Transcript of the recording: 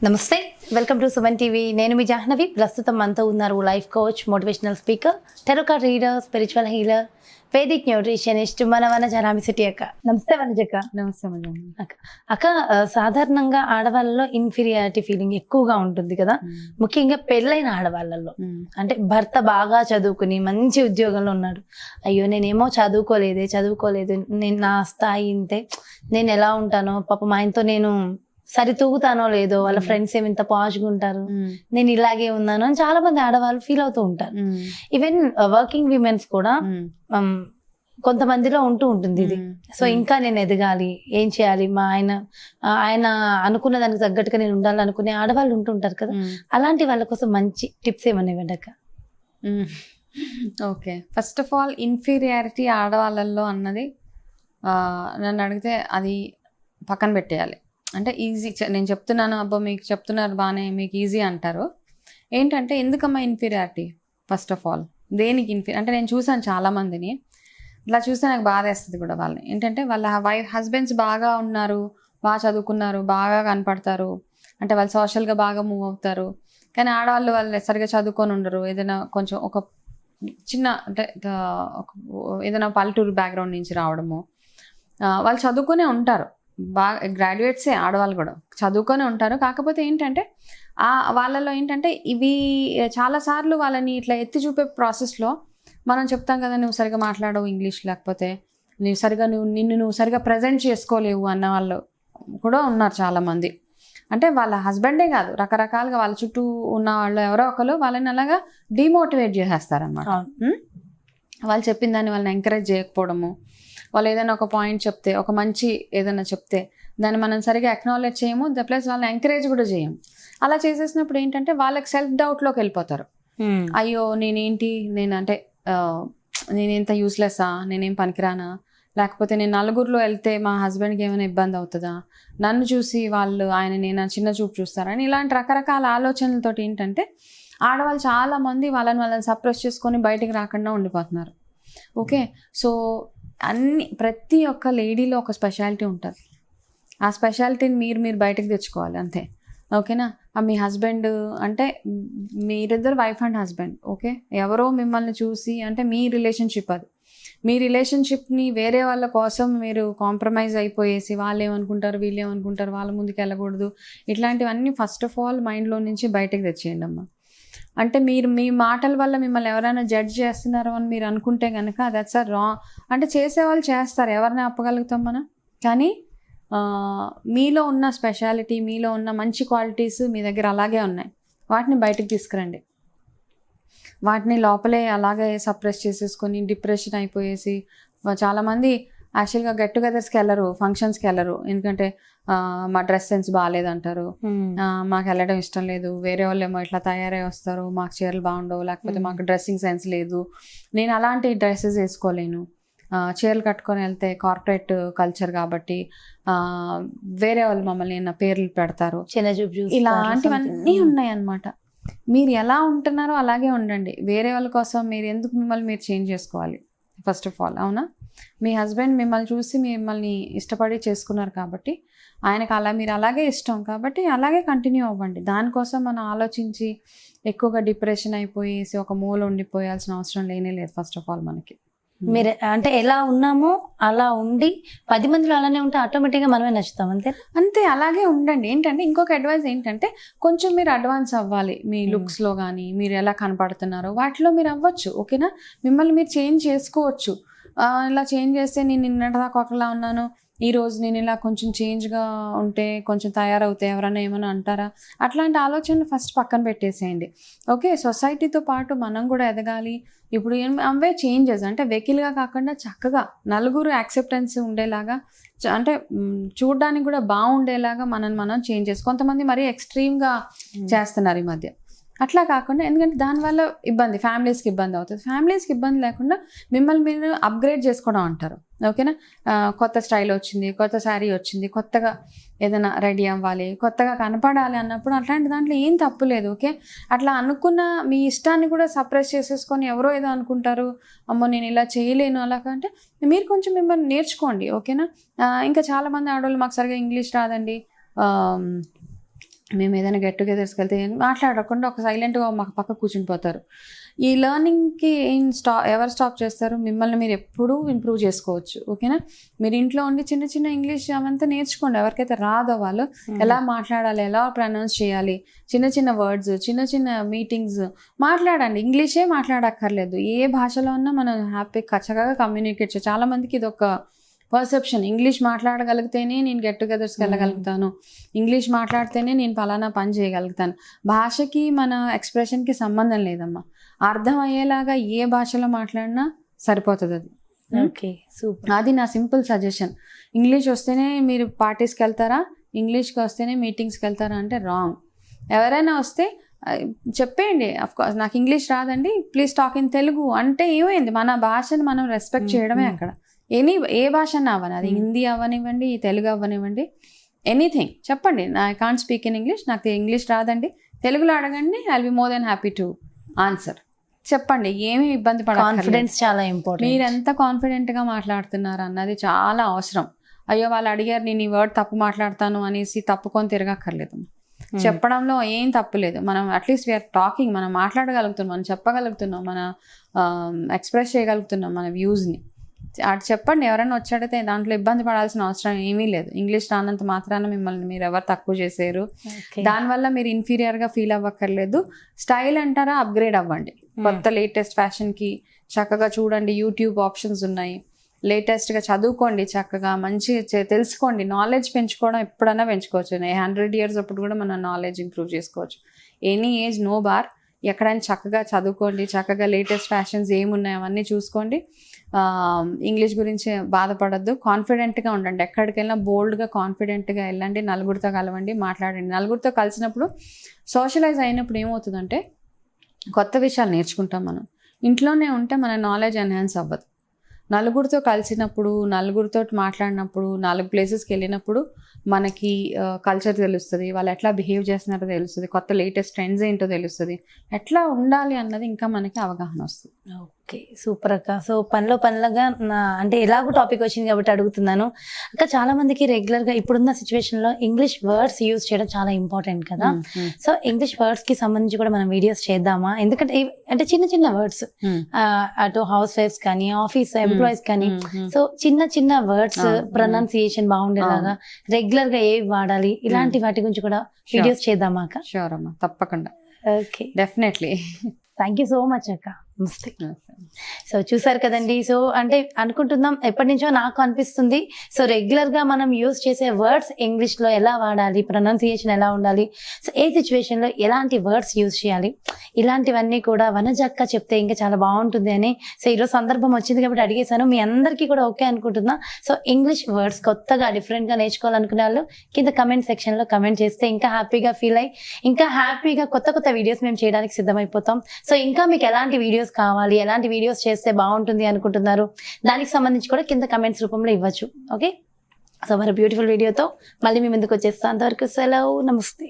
నమస్తే, welcome to Suman TV. నేను మీ జాహ్నవి. ప్రస్తుతం మనతో ఉన్నారు life coach, motivational speaker, tarot card reader, spiritual healer, Vedic nutritionist మన వనజ రామిశెట్టి అక్క. నమస్తే వనజక్క. నమస్తే అక్క. అక్క, సాధారణంగా ఆడవాళ్ళలో ఇన్ఫీరియారిటీ ఫీలింగ్ ఎక్కువగా ఉంటుంది కదా, ముఖ్యంగా పెళ్ళైన ఆడవాళ్ళలో. అంటే భర్త బాగా చదువుకుని మంచి ఉద్యోగంలో ఉన్నాడు, అయ్యో నేనేమో చదువుకోలేదు, నేను నా స్థాయి ఇంతే, నేను ఎలా ఉంటానో పాపం ఆయనతో నేను సరి తూగుతానో లేదో, వాళ్ళ ఫ్రెండ్స్ ఏమి ఇంత పాష్గా ఉంటారు, నేను ఇలాగే ఉన్నాను అని చాలా మంది ఆడవాళ్ళు ఫీల్ అవుతూ ఉంటారు. ఈవెన్ వర్కింగ్ విమెన్స్ కూడా కొంతమందిలో ఉంటుంది ఇది. సో ఇంకా నేను ఎదగాలి, ఏం చేయాలి, మా ఆయన అనుకున్న దానికి తగ్గట్టుగా నేను ఉండాలనుకునే ఆడవాళ్ళు ఉంటుంటారు కదా, అలాంటి వాళ్ళ కోసం మంచి టిప్స్ ఏమన్నా ఇవ్వండి అక్క. Okay, first of all inferiority ఆడవాళ్ళల్లో అన్నది నన్ను అడిగితే అది పక్కన పెట్టేయాలి. అంటే ఈజీ నేను చెప్తున్నాను, అబ్బో మీకు చెప్తున్నారు బాగానే, మీకు ఈజీ అంటారు. ఏంటంటే ఎందుకమ్మా ఇన్ఫీరియారిటీ? ఫస్ట్ ఆఫ్ ఆల్ దేనికి అంటే నేను చూసాను చాలామందిని, ఇట్లా చూస్తే నాకు బాధ వేస్తుంది కూడా వాళ్ళని. ఏంటంటే వాళ్ళ హస్బెండ్స్ బాగా ఉన్నారు, బాగా చదువుకున్నారు, బాగా కనపడతారు, అంటే వాళ్ళు సోషల్గా బాగా మూవ్ అవుతారు, కానీ ఆడవాళ్ళు వాళ్ళు సరిగా చదువుకొని ఉండరు. ఏదైనా కొంచెం ఒక చిన్న అంటే ఏదైనా పల్లెటూరు బ్యాక్గ్రౌండ్ నుంచి రావడము, వాళ్ళు చదువుకునే ఉంటారు, బాగా గ్రాడ్యుయేట్సే ఆడవాళ్ళు కూడా చదువుకొని ఉంటారు. కాకపోతే ఏంటంటే వాళ్ళలో ఏంటంటే ఇవి చాలాసార్లు వాళ్ళని ఇట్లా ఎత్తి చూపే ప్రాసెస్లో మనం చెప్తాం కదా, నువ్వు సరిగా మాట్లాడవు ఇంగ్లీష్, లేకపోతే నిన్ను సరిగా ప్రజెంట్ చేసుకోలేవు అన్న వాళ్ళు కూడా ఉన్నారు చాలామంది. అంటే వాళ్ళ హస్బెండే కాదు, రకరకాలుగా వాళ్ళ చుట్టూ ఉన్న వాళ్ళు ఎవరో ఒకరు వాళ్ళని అలాగా డిమోటివేట్ చేసేస్తారనమాట. వాళ్ళు చెప్పిన దాన్ని వాళ్ళని ఎంకరేజ్ చేయకపోవడము, వాళ్ళు ఏదైనా ఒక పాయింట్ చెప్తే, ఒక మంచి ఏదైనా చెప్తే దాన్ని మనం సరిగా అక్నాలెడ్జ్ చేయము, ప్లస్ వాళ్ళని ఎంకరేజ్ కూడా చేయము. అలా చేసేసినప్పుడు ఏంటంటే వాళ్ళకి సెల్ఫ్ డౌట్లోకి వెళ్ళిపోతారు. అయ్యో నేనేంత యూస్లెస్సా, నేనేం పనికిరానా, లేకపోతే నేను నలుగురిలో వెళ్తే మా హస్బెండ్కి ఏమైనా ఇబ్బంది అవుతుందా, నన్ను చూసి ఆయన నేను చిన్న చూపు చూస్తారని, ఇలాంటి రకరకాల ఆలోచనలతోటి ఏంటంటే ఆడవాళ్ళు చాలామంది వాళ్ళని సప్రెస్ చేసుకొని బయటికి రాకుండా ఉండిపోతున్నారు. ఓకే, సో ప్రతి ఒక్క లేడీలో ఒక స్పెషాలిటీ ఉంటుంది. ఆ స్పెషాలిటీని మీరు బయటకు తెచ్చుకోవాలి అంతే. ఓకేనా? మీ హస్బెండ్ అంటే మీరిద్దరు వైఫ్ అండ్ హస్బెండ్, ఓకే, ఎవరో మిమ్మల్ని చూసి, అంటే మీ రిలేషన్షిప్ అది, మీ రిలేషన్షిప్ని వేరే వాళ్ళ కోసం మీరు కాంప్రమైజ్ అయిపోయేసి వాళ్ళు ఏమనుకుంటారు, వీళ్ళు ఏమనుకుంటారు, వాళ్ళ ముందుకు వెళ్ళకూడదు, ఇట్లాంటివన్నీ ఫస్ట్ ఆఫ్ ఆల్ మైండ్లో నుంచి బయటకు తెచ్చేయండి అమ్మా. అంటే మీ మాటల వల్ల మిమ్మల్ని ఎవరైనా జడ్జ్ చేస్తున్నారో అని మీరు అనుకుంటే కనుక దట్స్ అ రాంగ్. అంటే చేసేవాళ్ళు చేస్తారు, ఎవరిని ఆపగలుగుతాం మనం, కానీ మీలో ఉన్న స్పెషాలిటీ, మీలో ఉన్న మంచి క్వాలిటీస్ మీ దగ్గర అలాగే ఉన్నాయి, వాటిని బయటకు తీసుకురండి. వాటిని లోపలే అలాగే సప్రెస్ చేసేసుకొని డిప్రెషన్ అయిపోయేసి చాలామంది యాక్చువల్గా గెట్ టుగెదర్స్కి వెళ్ళరు, ఫంక్షన్స్కి వెళ్ళరు, ఎందుకంటే మా డ్రెస్ సెన్స్ బాగాలేదంటారు, మాకు వెళ్ళడం ఇష్టం లేదు, వేరే వాళ్ళు ఏమో ఇట్లా తయారై వస్తారు, మాకు చీరలు బాగుండవు, లేకపోతే మాకు డ్రెస్సింగ్ సెన్స్ లేదు, నేను అలాంటి డ్రెస్సెస్ వేసుకోలేను, చీరలు కట్టుకొని వెళ్తే కార్పొరేట్ కల్చర్ కాబట్టి వేరే వాళ్ళు మమ్మల్ని పేర్లు పెడతారు, ఇలాంటివన్నీ ఉన్నాయి అన్నమాట. మీరు ఎలా ఉంటున్నారో అలాగే ఉండండి, వేరే వాళ్ళ కోసం మీరు ఎందుకు మిమ్మల్ని మీరు చేంజ్ చేసుకోవాలి? ఫస్ట్ ఆఫ్ ఆల్, అవునా, మీ హస్బెండ్ మిమ్మల్ని చూసి మిమ్మల్ని ఇష్టపడి చేసుకున్నారు కాబట్టి ఆయనకు మీరు అలాగే ఇష్టం కాబట్టి అలాగే కంటిన్యూ అవ్వండి. దానికోసం మనం ఆలోచించి ఎక్కువగా డిప్రెషన్ అయిపోయేసి ఒక మూల ఉండిపోయాల్సిన అవసరం లేదు. ఫస్ట్ ఆఫ్ ఆల్ మనకి మీరు అంటే ఎలా ఉన్నామో అలా ఉండి 10 మందిలో అలానే ఉంటే ఆటోమేటిక్గా మనమే నచ్చుతాం, అంతే అలాగే ఉండండి. ఏంటంటే ఇంకొక అడ్వైస్ ఏంటంటే కొంచెం మీరు అడ్వాన్స్ అవ్వాలి మీ లుక్స్లో కానీ, మీరు ఎలా కనపడుతున్నారో వాటిలో మీరు అవ్వచ్చు. ఓకేనా? మిమ్మల్ని మీరు చేంజ్ చేసుకోవచ్చు. ఇలా చేంజ్ చేస్తే నేను నిన్నటిదాకా ఒకలా ఉన్నాను, ఈరోజు నేను ఇలా కొంచెం చేంజ్గా ఉంటే, కొంచెం తయారవుతే ఎవరైనా ఏమైనా అంటారా, అట్లాంటి ఆలోచనలు ఫస్ట్ పక్కన పెట్టేసేయండి. ఓకే, సొసైటీతో పాటు మనం కూడా ఎదగాలి. ఇప్పుడు అవే చేంజెస్ అంటే వెకిల్గా కాకుండా చక్కగా నలుగురు యాక్సెప్టెన్స్ ఉండేలాగా, అంటే చూడడానికి కూడా బాగుండేలాగా మనం చేంజ్ చేసి, కొంతమంది మరీ ఎక్స్ట్రీమ్గా చేస్తున్నారు ఈ మధ్య, అట్లా కాకుండా, ఎందుకంటే దానివల్ల ఫ్యామిలీస్కి ఇబ్బంది అవుతుంది. ఫ్యామిలీస్కి ఇబ్బంది లేకుండా మిమ్మల్ని మీరు అప్గ్రేడ్ చేసుకోవడం అంటారు. ఓకేనా? కొత్త స్టైల్ వచ్చింది, కొత్త శారీ వచ్చింది, కొత్తగా ఏదైనా రెడీ అవ్వాలి, కొత్తగా కనపడాలి అన్నప్పుడు అట్లాంటి దాంట్లో ఏం తప్పు లేదు. ఓకే, అట్లా అనుకున్న మీ ఇష్టాన్ని కూడా సప్రెస్ చేసేసుకొని ఎవరో ఏదో అనుకుంటారు, అమ్మో నేను ఇలా చేయలేను అలా అంటే మీరు కొంచెం మిమ్మల్ని నేర్చుకోండి. ఓకేనా? ఇంకా చాలామంది ఆడవాళ్ళు మాకు సరిగా ఇంగ్లీష్ రాదండి, మేము ఏదైనా గెట్ టుగెదర్స్కి వెళ్తే మాట్లాడకుండా ఒక సైలెంట్గా మాకు పక్క కూర్చుని పోతారు. ఈ లెర్నింగ్కి ఎవరు స్టాప్ చేస్తారు? మిమ్మల్ని మీరు ఎప్పుడూ ఇంప్రూవ్ చేసుకోవచ్చు. ఓకేనా? మీరు ఇంట్లో ఉండి చిన్న చిన్న ఇంగ్లీష్ అవంతా నేర్చుకోండి. ఎవరికైతే రాదో వాళ్ళు ఎలా మాట్లాడాలి, ఎలా ప్రొనౌన్స్ చేయాలి, చిన్న చిన్న వర్డ్స్, చిన్న చిన్న మీటింగ్స్ మాట్లాడండి. ఇంగ్లీషే మాట్లాడక్కర్లేదు, ఏ భాషలో ఉన్నా మనం హ్యాపీగా చక్కగా కమ్యూనికేట్ చేయొచ్చు. చాలామందికి ఇది ఒక పర్సెప్షన్, ఇంగ్లీష్ మాట్లాడగలిగితేనే నేను గెట్ టుగెదర్స్కి వెళ్ళగలుగుతాను, ఇంగ్లీష్ మాట్లాడితేనే నేను ఫలానా పని చేయగలుగుతాను. భాషకి మన ఎక్స్ప్రెషన్కి సంబంధం లేదమ్మా. అర్థం అయ్యేలాగా ఏ భాషలో మాట్లాడినా సరిపోతుంది అది. Okay, super. అది నా సింపుల్ సజెషన్. ఇంగ్లీష్ వస్తేనే మీరు పార్టీస్కి వెళ్తారా, ఇంగ్లీష్కి వస్తేనే మీటింగ్స్కి వెళ్తారా అంటే రాంగ్. ఎవరైనా వస్తే చెప్పేయండి, అఫ్కోర్స్ నాకు ఇంగ్లీష్ రాదండి, ప్లీజ్ టాక్ ఇన్ తెలుగు అంటే ఏమైంది? మన భాషను మనం రెస్పెక్ట్ చేయడమే అక్కడ. ఏ భాష అన్నా అవ్వని, అది హిందీ అవ్వనివ్వండి, తెలుగు అవ్వనివ్వండి, ఎనీథింగ్ చెప్పండి. I can't speak in English, నాకు ఇంగ్లీష్ రాదండి, తెలుగులో అడగండి, I will be more than happy to answer. చెప్పండి, ఏమీ ఇబ్బంది పడకండి. కాన్ఫిడెన్స్ చాలా ఇంపార్టెంట్. మీరు ఎంత కాన్ఫిడెంట్గా మాట్లాడుతున్నారు అన్నది చాలా అవసరం. అయ్యో వాళ్ళు అడిగారు నేను ఈ వర్డ్ తప్పు మాట్లాడతాను అనేసి తప్పుకొని తిరగక్కర్లేదు. చెప్పడంలో ఏం తప్పులేదు. మనం అట్లీస్ట్ వీఆర్ టాకింగ్, మనం మాట్లాడగలుగుతున్నాం, మనం చెప్పగలుగుతున్నాం, మన ఎక్స్ప్రెస్ చేయగలుగుతున్నాం మన వ్యూస్ని. అటు చెప్పండి. ఎవరైనా వచ్చాడితే దాంట్లో ఇబ్బంది పడాల్సిన అవసరం ఏమీ లేదు. ఇంగ్లీష్ రానంత మాత్రాన మిమ్మల్ని మీరు ఎవరు తక్కువ చేశారు, దానివల్ల మీరు ఇన్ఫీరియర్గా ఫీల్ అవ్వక్కర్లేదు. స్టైల్ అంటారా, అప్గ్రేడ్ అవ్వండి. కొత్త లేటెస్ట్ ఫ్యాషన్కి చక్కగా చూడండి, యూట్యూబ్ ఆప్షన్స్ ఉన్నాయి, లేటెస్ట్గా చదువుకోండి, చక్కగా మంచి తెలుసుకోండి. నాలెడ్జ్ పెంచుకోవడం ఎప్పుడైనా పెంచుకోవచ్చు. 100 years అప్పుడు కూడా మన నాలెడ్జ్ ఇంప్రూవ్ చేసుకోవచ్చు. Any age no bar. ఎక్కడైనా చక్కగా చదువుకోండి, చక్కగా లేటెస్ట్ ఫ్యాషన్స్ ఏమున్నాయి అవన్నీ చూసుకోండి. ఇంగ్లీష్ గురించి బాధపడద్దు, కాన్ఫిడెంట్గా ఉండండి. ఎక్కడికి వెళ్ళినా బోల్డ్గా కాన్ఫిడెంట్గా వెళ్ళండి, నలుగురితో కలవండి, మాట్లాడండి. నలుగురితో కలిసినప్పుడు సోషలైజ్ అయినప్పుడు ఏమవుతుందంటే కొత్త విషయాలు నేర్చుకుంటాం. మనం ఇంట్లోనే ఉంటే మన నాలెడ్జ్ ఎన్హాన్స్ అవ్వదు. నలుగురితో కలిసినప్పుడు, నలుగురితో మాట్లాడినప్పుడు, 4 ప్లేసెస్కి వెళ్ళినప్పుడు మనకి కల్చర్ తెలుస్తుంది, వాళ్ళు ఎట్లా బిహేవ్ చేస్తున్నారో తెలుస్తుంది, కొత్త లేటెస్ట్ ట్రెండ్స్ ఏంటో తెలుస్తుంది, ఎట్లా ఉండాలి అన్నది ఇంకా మనకి అవగాహన వస్తుంది. ఓకే, సూపర్ అక్క. సో పనిగా అంటే ఎలాగో టాపిక్ వచ్చింది కాబట్టి అడుగుతున్నాను అక్క. చాలా మందికి రెగ్యులర్గా ఇప్పుడున్న సిచ్యువేషన్లో ఇంగ్లీష్ వర్డ్స్ యూజ్ చేయడం చాలా ఇంపార్టెంట్ కదా. సో ఇంగ్లీష్ వర్డ్స్కి సంబంధించి కూడా మనం వీడియోస్ చేద్దామా? ఎందుకంటే అంటే చిన్న చిన్న వర్డ్స్, అటు హౌస్ వైఫ్స్ కానీ, ఆఫీస్ ఎంప్లాయీస్ కానీ, సో చిన్న వర్డ్స్ ప్రొనౌన్సియేషన్ బాగుండేలాగా రెగ్యులర్ గా ఏవి వాడాలి, ఇలాంటి వాటి గురించి కూడా వీడియోస్ చేద్దామా అక్క? షూర్ అమ్మా, తప్పకుండా. Okay, definitely. Thank you so much అక్క. సో చూసారు కదండి. సో అంటే అనుకుంటున్నాం, ఎప్పటి నుంచో నాకు అనిపిస్తుంది. సో రెగ్యులర్ గా మనం యూజ్ చేసే వర్డ్స్ ఇంగ్లీష్ లో ఎలా వాడాలి, ప్రొనౌన్సియేషన్ ఎలా ఉండాలి, సో ఏ సిచ్యువేషన్ లో ఎలాంటి వర్డ్స్ యూజ్ చేయాలి, ఇలాంటివన్నీ కూడా వనజక్క చెప్తే ఇంకా చాలా బాగుంటుంది అని. సో ఈరోజు సందర్భం వచ్చింది కాబట్టి అడిగేశాను. మీ అందరికీ కూడా ఓకే అనుకుంటున్నా. సో ఇంగ్లీష్ వర్డ్స్ కొత్తగా డిఫరెంట్ గా నేర్చుకోవాలనుకునే వాళ్ళు కింద కమెంట్ సెక్షన్ లో కమెంట్ చేస్తే ఇంకా హ్యాపీగా ఫీల్ అయ్యి ఇంకా హ్యాపీగా కొత్త వీడియోస్ మేము చేయడానికి సిద్ధమైపోతాం. సో ఇంకా మీకు ఎలాంటి వీడియోస్ కావాలి, ఎలాంటి వీడియోస్ చేస్తే బాగుంటుంది అనుకుంటున్నారు, దానికి సంబంధించి కూడా కింద కమెంట్స్ రూపంలో ఇవ్వచ్చు. ఓకే, సో మరి బ్యూటిఫుల్ వీడియోతో మళ్ళీ మీ ముందుకు వచ్చేస్తాను. అంతవరకు సెలవు, నమస్తే.